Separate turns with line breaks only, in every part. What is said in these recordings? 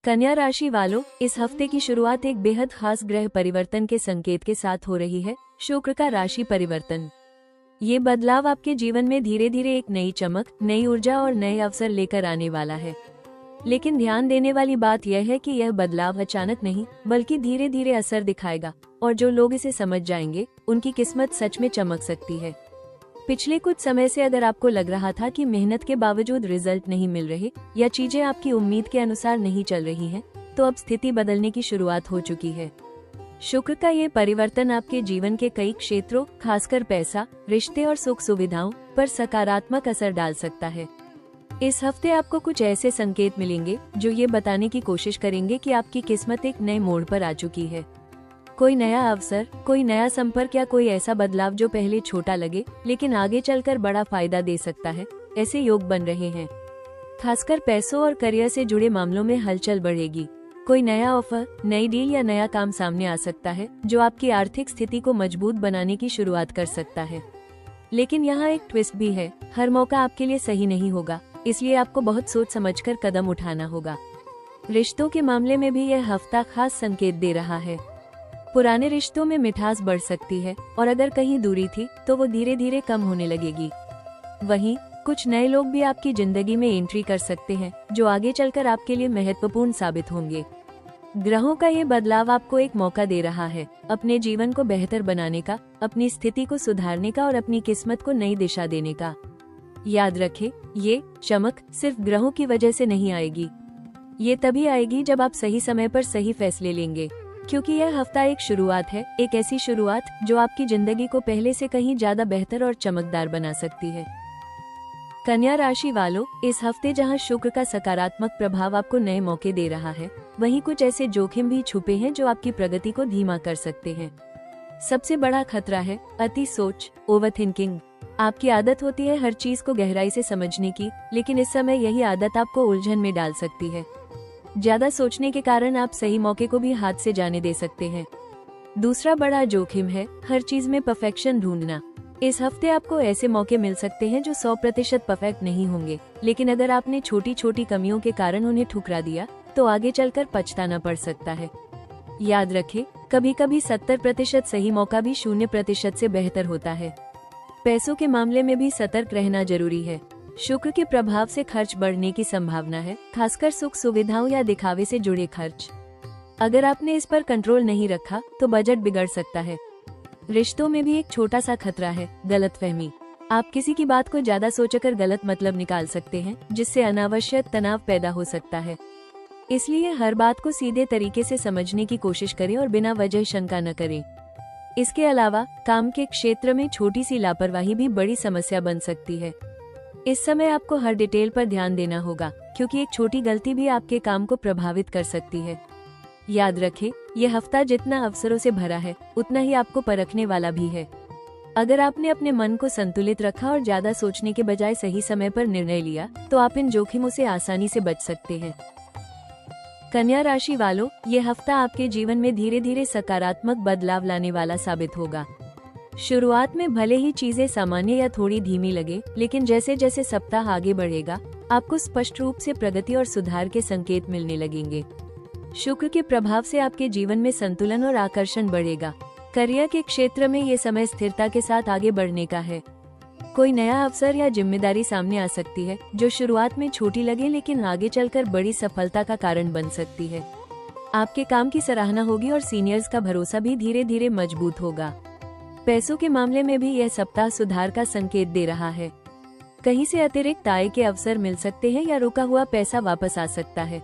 कन्या राशि वालों, इस हफ्ते की शुरुआत एक बेहद खास ग्रह परिवर्तन के संकेत के साथ हो रही है। शुक्र का राशि परिवर्तन। ये बदलाव आपके जीवन में धीरे धीरे एक नई चमक, नई ऊर्जा और नए अवसर लेकर आने वाला है। लेकिन ध्यान देने वाली बात यह है कि यह बदलाव अचानक नहीं, बल्कि धीरे धीरे असर दिखाएगा, और जो लोग इसे समझ जाएंगे, उनकी किस्मत सच में चमक सकती है। पिछले कुछ समय से अगर आपको लग रहा था कि मेहनत के बावजूद रिजल्ट नहीं मिल रहे या चीजें आपकी उम्मीद के अनुसार नहीं चल रही हैं, तो अब स्थिति बदलने की शुरुआत हो चुकी है। शुक्र का ये परिवर्तन आपके जीवन के कई क्षेत्रों, खासकर पैसा, रिश्ते और सुख सुविधाओं पर सकारात्मक असर डाल सकता है। इस हफ्ते आपको कुछ ऐसे संकेत मिलेंगे जो ये बताने की कोशिश करेंगे कि आपकी किस्मत एक नए मोड़ पर आ चुकी है। कोई नया अवसर, कोई नया संपर्क या कोई ऐसा बदलाव जो पहले छोटा लगे लेकिन आगे चलकर बड़ा फायदा दे सकता है, ऐसे योग बन रहे हैं। खासकर पैसों और करियर से जुड़े मामलों में हलचल बढ़ेगी। कोई नया ऑफर, नई डील या नया काम सामने आ सकता है जो आपकी आर्थिक स्थिति को मजबूत बनाने की शुरुआत कर सकता है। लेकिन यहाँ एक ट्विस्ट भी है, हर मौका आपके लिए सही नहीं होगा, इसलिए आपको बहुत सोच समझकर कदम उठाना होगा। रिश्तों के मामले में भी यह हफ्ता खास संकेत दे रहा है। पुराने रिश्तों में मिठास बढ़ सकती है और अगर कहीं दूरी थी तो वो धीरे धीरे कम होने लगेगी। वहीं कुछ नए लोग भी आपकी जिंदगी में एंट्री कर सकते हैं जो आगे चलकर आपके लिए महत्वपूर्ण साबित होंगे। ग्रहों का ये बदलाव आपको एक मौका दे रहा है अपने जीवन को बेहतर बनाने का, अपनी स्थिति को सुधारने का और अपनी किस्मत को नई दिशा देने का। याद रखें, ये चमक सिर्फ ग्रहों की वजह से नहीं आएगी। ये तभी आएगी जब आप सही समय पर सही फैसले लेंगे, क्योंकि यह हफ्ता एक शुरुआत है, एक ऐसी शुरुआत जो आपकी जिंदगी को पहले से कहीं ज्यादा बेहतर और चमकदार बना सकती है। कन्या राशि वालों, इस हफ्ते जहां शुक्र का सकारात्मक प्रभाव आपको नए मौके दे रहा है, वहीं कुछ ऐसे जोखिम भी छुपे हैं जो आपकी प्रगति को धीमा कर सकते हैं। सबसे बड़ा खतरा है अति सोच, ओवर थिंकिंग। आपकी आदत होती है हर चीज को गहराई से समझने की, लेकिन इस समय यही आदत आपको उलझन में डाल सकती है। ज्यादा सोचने के कारण आप सही मौके को भी हाथ से जाने दे सकते हैं। दूसरा बड़ा जोखिम है हर चीज में परफेक्शन ढूंढना। इस हफ्ते आपको ऐसे मौके मिल सकते हैं जो 100% परफेक्ट नहीं होंगे, लेकिन अगर आपने छोटी छोटी कमियों के कारण उन्हें ठुकरा दिया तो आगे चलकर पछताना पड़ सकता है। याद रखें, कभी कभी 70% सही मौका भी 0% से बेहतर होता है। पैसों के मामले में भी सतर्क रहना जरूरी है। शुक्र के प्रभाव से खर्च बढ़ने की संभावना है, खासकर सुख सुविधाओं या दिखावे से जुड़े खर्च। अगर आपने इस पर कंट्रोल नहीं रखा तो बजट बिगड़ सकता है। रिश्तों में भी एक छोटा सा खतरा है गलतफहमी। आप किसी की बात को ज्यादा सोचकर गलत मतलब निकाल सकते हैं, जिससे अनावश्यक तनाव पैदा हो सकता है। इसलिए हर बात को सीधे तरीके से समझने की कोशिश करें और बिना वजह शंका न करें। इसके अलावा काम के क्षेत्र में छोटी सी लापरवाही भी बड़ी समस्या बन सकती है। इस समय आपको हर डिटेल पर ध्यान देना होगा, क्योंकि एक छोटी गलती भी आपके काम को प्रभावित कर सकती है। याद रखें, यह हफ्ता जितना अवसरों से भरा है, उतना ही आपको परखने वाला भी है। अगर आपने अपने मन को संतुलित रखा और ज्यादा सोचने के बजाय सही समय पर निर्णय लिया, तो आप इन जोखिमों से आसानी से बच सकते हैं। कन्या राशि वालों, ये हफ्ता आपके जीवन में धीरे धीरे सकारात्मक बदलाव लाने वाला साबित होगा। शुरुआत में भले ही चीजें सामान्य या थोड़ी धीमी लगे, लेकिन जैसे जैसे सप्ताह आगे बढ़ेगा, आपको स्पष्ट रूप से प्रगति और सुधार के संकेत मिलने लगेंगे। शुक्र के प्रभाव से आपके जीवन में संतुलन और आकर्षण बढ़ेगा। करियर के क्षेत्र में ये समय स्थिरता के साथ आगे बढ़ने का है। कोई नया अवसर या जिम्मेदारी सामने आ सकती है जो शुरुआत में छोटी लगे लेकिन आगे चलकर बड़ी सफलता का कारण बन सकती है। आपके काम की सराहना होगी और सीनियर्स का भरोसा भी धीरे धीरे मजबूत होगा। पैसों के मामले में भी यह सप्ताह सुधार का संकेत दे रहा है। कहीं से अतिरिक्त आय के अवसर मिल सकते हैं या रुका हुआ पैसा वापस आ सकता है।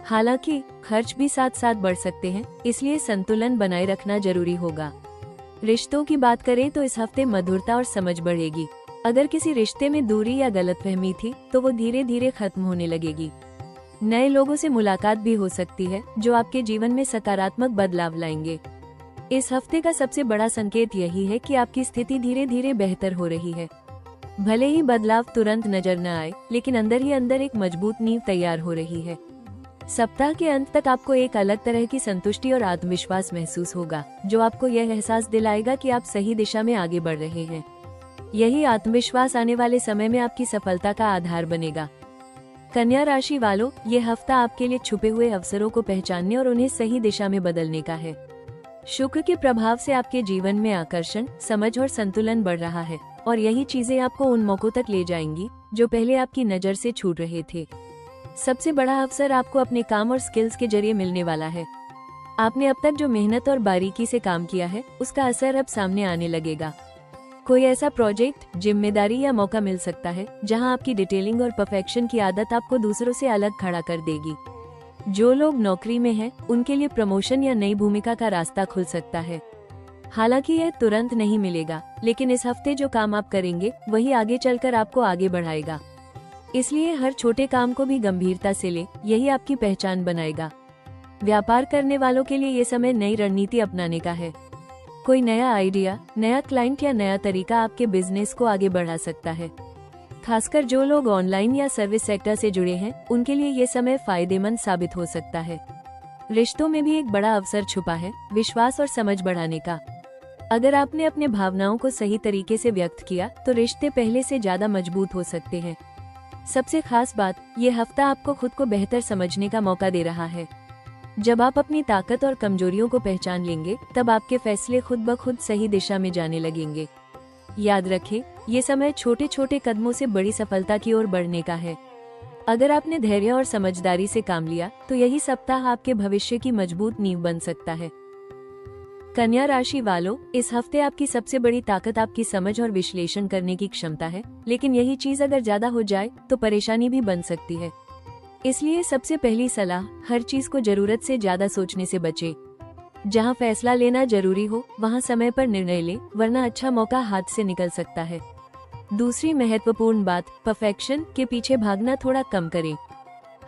हालांकि खर्च भी साथ साथ बढ़ सकते हैं, इसलिए संतुलन बनाए रखना जरूरी होगा। रिश्तों की बात करें तो इस हफ्ते मधुरता और समझ बढ़ेगी। अगर किसी रिश्ते में दूरी या गलतफहमी थी तो वो धीरे धीरे खत्म होने लगेगी। नए लोगों से मुलाकात भी हो सकती है जो आपके जीवन में सकारात्मक बदलाव लाएंगे। इस हफ्ते का सबसे बड़ा संकेत यही है कि आपकी स्थिति धीरे धीरे बेहतर हो रही है। भले ही बदलाव तुरंत नजर न आए, लेकिन अंदर ही अंदर एक मजबूत नींव तैयार हो रही है। सप्ताह के अंत तक आपको एक अलग तरह की संतुष्टि और आत्मविश्वास महसूस होगा, जो आपको यह एहसास दिलाएगा कि आप सही दिशा में आगे बढ़ रहे हैं। यही आत्मविश्वास आने वाले समय में आपकी सफलता का आधार बनेगा। कन्या राशि वालों, ये हफ्ता आपके लिए छुपे हुए अवसरों को पहचानने और उन्हें सही दिशा में बदलने का है। शुक्र के प्रभाव से आपके जीवन में आकर्षण, समझ और संतुलन बढ़ रहा है और यही चीजें आपको उन मौकों तक ले जाएंगी जो पहले आपकी नजर से छूट रहे थे। सबसे बड़ा अवसर आपको अपने काम और स्किल्स के जरिए मिलने वाला है। आपने अब तक जो मेहनत और बारीकी से काम किया है, उसका असर अब सामने आने लगेगा। कोई ऐसा प्रोजेक्ट, जिम्मेदारी या मौका मिल सकता है जहां आपकी डिटेलिंग और परफेक्शन की आदत आपको दूसरों से अलग खड़ा कर देगी। जो लोग नौकरी में हैं, उनके लिए प्रमोशन या नई भूमिका का रास्ता खुल सकता है। हालांकि यह तुरंत नहीं मिलेगा, लेकिन इस हफ्ते जो काम आप करेंगे वही आगे चलकर आपको आगे बढ़ाएगा। इसलिए हर छोटे काम को भी गंभीरता से ले, यही आपकी पहचान बनाएगा। व्यापार करने वालों के लिए ये समय नई रणनीति अपनाने का है। कोई नया आइडिया, नया क्लाइंट या नया तरीका आपके बिजनेस को आगे बढ़ा सकता है। खासकर जो लोग ऑनलाइन या सर्विस सेक्टर से जुड़े हैं, उनके लिए ये समय फायदेमंद साबित हो सकता है। रिश्तों में भी एक बड़ा अवसर छुपा है, विश्वास और समझ बढ़ाने का। अगर आपने अपने भावनाओं को सही तरीके से व्यक्त किया, तो रिश्ते पहले से ज्यादा मजबूत हो सकते हैं। सबसे खास बात, ये हफ्ता आपको खुद को बेहतर समझने का मौका दे रहा है। जब आप अपनी ताकत और कमजोरियों को पहचान लेंगे, तब आपके फैसले खुद ब खुद सही दिशा में जाने लगेंगे। याद रखें, ये समय छोटे छोटे कदमों से बड़ी सफलता की ओर बढ़ने का है। अगर आपने धैर्य और समझदारी से काम लिया, तो यही सप्ताह आपके भविष्य की मजबूत नींव बन सकता है। कन्या राशि वालों, इस हफ्ते आपकी सबसे बड़ी ताकत आपकी समझ और विश्लेषण करने की क्षमता है, लेकिन यही चीज अगर ज्यादा हो जाए तो परेशानी भी बन सकती है। इसलिए सबसे पहली सलाह, हर चीज को जरूरत से ज्यादा सोचने से बचे। जहां फैसला लेना जरूरी हो, वहां समय पर निर्णय ले, वरना अच्छा मौका हाथ से निकल सकता है। दूसरी महत्वपूर्ण बात, परफेक्शन के पीछे भागना थोड़ा कम करें।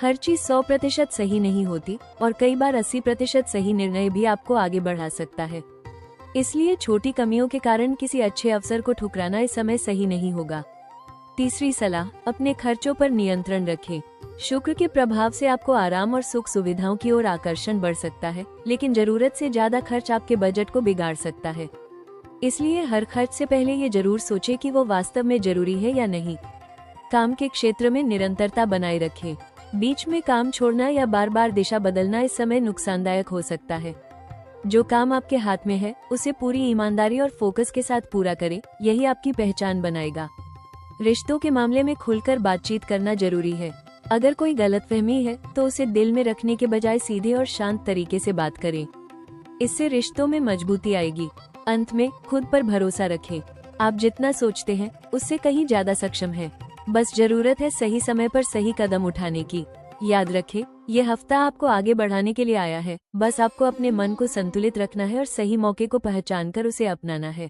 हर चीज 100% सही नहीं होती और कई बार 80% सही निर्णय भी आपको आगे बढ़ा सकता है। इसलिए छोटी कमियों के कारण किसी अच्छे अवसर को ठुकराना इस समय सही नहीं होगा। तीसरी सलाह, अपने खर्चों पर नियंत्रण रखें। शुक्र के प्रभाव से आपको आराम और सुख सुविधाओं की ओर आकर्षण बढ़ सकता है, लेकिन जरूरत से ज्यादा खर्च आपके बजट को बिगाड़ सकता है। इसलिए हर खर्च से पहले ये जरूर सोचें कि वो वास्तव में जरूरी है या नहीं। काम के क्षेत्र में निरंतरता बनाए रखें। बीच में काम छोड़ना या बार बार दिशा बदलना इस समय नुकसानदायक हो सकता है। जो काम आपके हाथ में है, उसे पूरी ईमानदारी और फोकस के साथ पूरा करें, यही आपकी पहचान बनाएगा। रिश्तों के मामले में खुलकर बातचीत करना जरूरी है। अगर कोई गलतफहमी है, तो उसे दिल में रखने के बजाय सीधे और शांत तरीके से बात करें। इससे रिश्तों में मजबूती आएगी। अंत में खुद पर भरोसा रखें। आप जितना सोचते हैं, उससे कहीं ज्यादा सक्षम हैं। बस जरूरत है सही समय पर सही कदम उठाने की। याद रखें, ये हफ्ता आपको आगे बढ़ाने के लिए आया है। बस आपको अपने मन को संतुलित रखना है और सही मौके को पहचानकर उसे अपनाना है।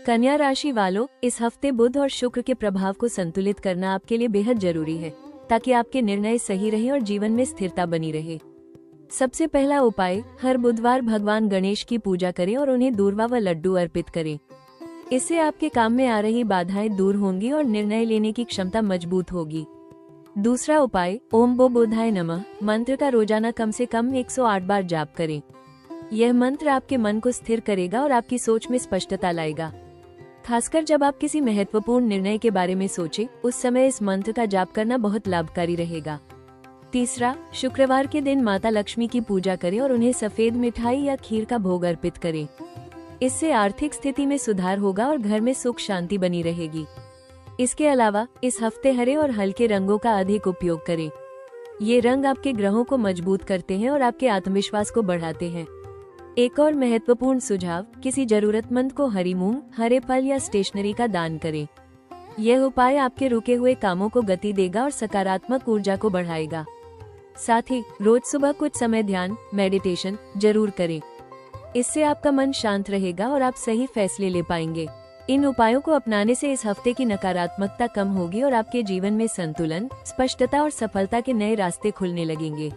कन्या राशि वालों, इस हफ्ते बुध और शुक्र के प्रभाव को संतुलित करना आपके लिए बेहद जरूरी है, ताकि आपके निर्णय सही रहे और जीवन में स्थिरता बनी रहे। सबसे पहला उपाय, हर बुधवार भगवान गणेश की पूजा करें और उन्हें दूर्वा व लड्डू अर्पित करें। इससे आपके काम में आ रही बाधाएं दूर होंगी और निर्णय लेने की क्षमता मजबूत होगी। दूसरा उपाय, ओम बो बुधाय नमः मंत्र का रोजाना कम से कम 108 बार जाप करें। यह मंत्र आपके मन को स्थिर करेगा और आपकी सोच में स्पष्टता लाएगा। खासकर जब आप किसी महत्वपूर्ण निर्णय के बारे में सोचें, उस समय इस मंत्र का जाप करना बहुत लाभकारी रहेगा। तीसरा, शुक्रवार के दिन माता लक्ष्मी की पूजा करें और उन्हें सफेद मिठाई या खीर का भोग अर्पित करें। इससे आर्थिक स्थिति में सुधार होगा और घर में सुख शांति बनी रहेगी। इसके अलावा इस हफ्ते हरे और हल्के रंगों का अधिक उपयोग करें। ये रंग आपके ग्रहों को मजबूत करते हैं और आपके आत्मविश्वास को बढ़ाते हैं। एक और महत्वपूर्ण सुझाव, किसी जरूरतमंद को हरी मूंग, हरे फल या स्टेशनरी का दान करें। यह उपाय आपके रुके हुए कामों को गति देगा और सकारात्मक ऊर्जा को बढ़ाएगा। साथ ही रोज सुबह कुछ समय ध्यान, मेडिटेशन जरूर करें। इससे आपका मन शांत रहेगा और आप सही फैसले ले पाएंगे। इन उपायों को अपनाने से इस हफ्ते की नकारात्मकता कम होगी और आपके जीवन में संतुलन, स्पष्टता और सफलता के नए रास्ते खुलने लगेंगे।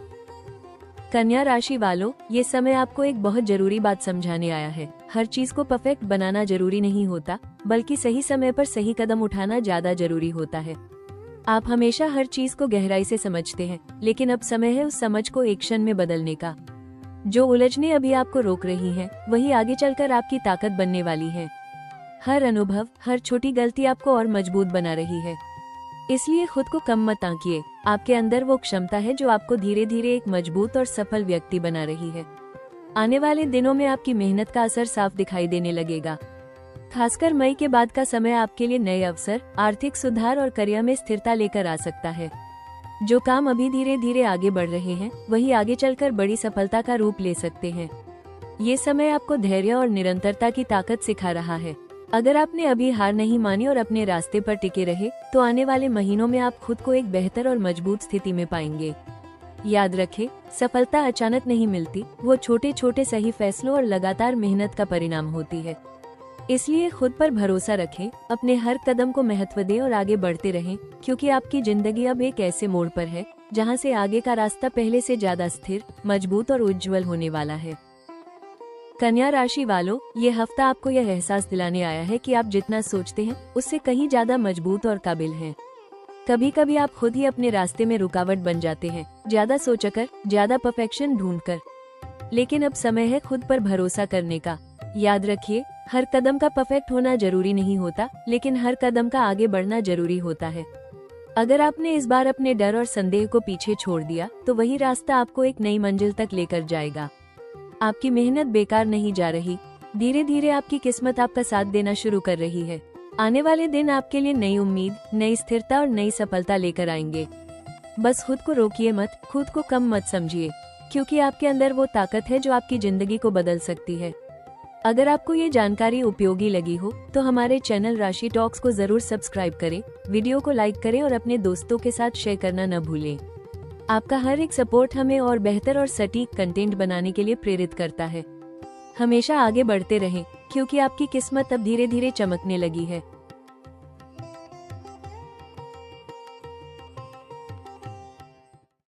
कन्या राशि वालों, ये समय आपको एक बहुत जरूरी बात समझाने आया है। हर चीज को परफेक्ट बनाना जरूरी नहीं होता, बल्कि सही समय पर सही कदम उठाना ज्यादा जरूरी होता है। आप हमेशा हर चीज को गहराई से समझते हैं, लेकिन अब समय है उस समझ को एक्शन में बदलने का। जो उलझने अभी आपको रोक रही हैं, वही आगे चलकर आपकी ताकत बनने वाली है। हर अनुभव, हर छोटी गलती आपको और मजबूत बना रही है। इसलिए खुद को कम मत आंकिए। आपके अंदर वो क्षमता है जो आपको धीरे धीरे एक मजबूत और सफल व्यक्ति बना रही है। आने वाले दिनों में आपकी मेहनत का असर साफ दिखाई देने लगेगा। खासकर मई के बाद का समय आपके लिए नए अवसर, आर्थिक सुधार और करियर में स्थिरता लेकर आ सकता है। जो काम अभी धीरे धीरे आगे बढ़ रहे हैं, वही आगे चलकर बड़ी सफलता का रूप ले सकते हैं। ये समय आपको धैर्य और निरंतरता की ताकत सिखा रहा है। अगर आपने अभी हार नहीं मानी और अपने रास्ते पर टिके रहे, तो आने वाले महीनों में आप खुद को एक बेहतर और मजबूत स्थिति में पाएंगे। याद रखें, सफलता अचानक नहीं मिलती, वो छोटे छोटे सही फैसलों और लगातार मेहनत का परिणाम होती है। इसलिए खुद पर भरोसा रखें, अपने हर कदम को महत्व दें और आगे बढ़ते रहें, क्योंकि आपकी जिंदगी अब एक ऐसे मोड़ पर है जहां से आगे का रास्ता पहले से ज्यादा स्थिर, मजबूत और उज्जवल होने वाला है। कन्या राशि वालों, ये हफ्ता आपको यह एहसास दिलाने आया है कि आप जितना सोचते हैं उससे कहीं ज्यादा मजबूत और काबिल हैं। कभी कभी आप खुद ही अपने रास्ते में रुकावट बन जाते हैं, ज्यादा सोचकर, ज्यादा परफेक्शन ढूंढकर। लेकिन अब समय है खुद पर भरोसा करने का। याद रखिए, हर कदम का परफेक्ट होना जरूरी नहीं होता, लेकिन हर कदम का आगे बढ़ना जरूरी होता है। अगर आपने इस बार अपने डर और संदेह को पीछे छोड़ दिया, तो वही रास्ता आपको एक नई मंजिल तक लेकर जाएगा। आपकी मेहनत बेकार नहीं जा रही। धीरे धीरे आपकी किस्मत आपका साथ देना शुरू कर रही है। आने वाले दिन आपके लिए नई उम्मीद, नई स्थिरता और नई सफलता लेकर आएंगे। बस खुद को रोकिए मत, खुद को कम मत समझिए, क्योंकि आपके अंदर वो ताकत है जो आपकी जिंदगी को बदल सकती है। अगर आपको ये जानकारी उपयोगी लगी हो, तो हमारे चैनल राशि टॉक्स को जरूर सब्सक्राइब करें, वीडियो को लाइक करें और अपने दोस्तों के साथ शेयर करना न भूलें। आपका हर एक सपोर्ट हमें और बेहतर और सटीक कंटेंट बनाने के लिए प्रेरित करता है। हमेशा आगे बढ़ते रहें, क्योंकि आपकी किस्मत अब धीरे धीरे चमकने लगी है।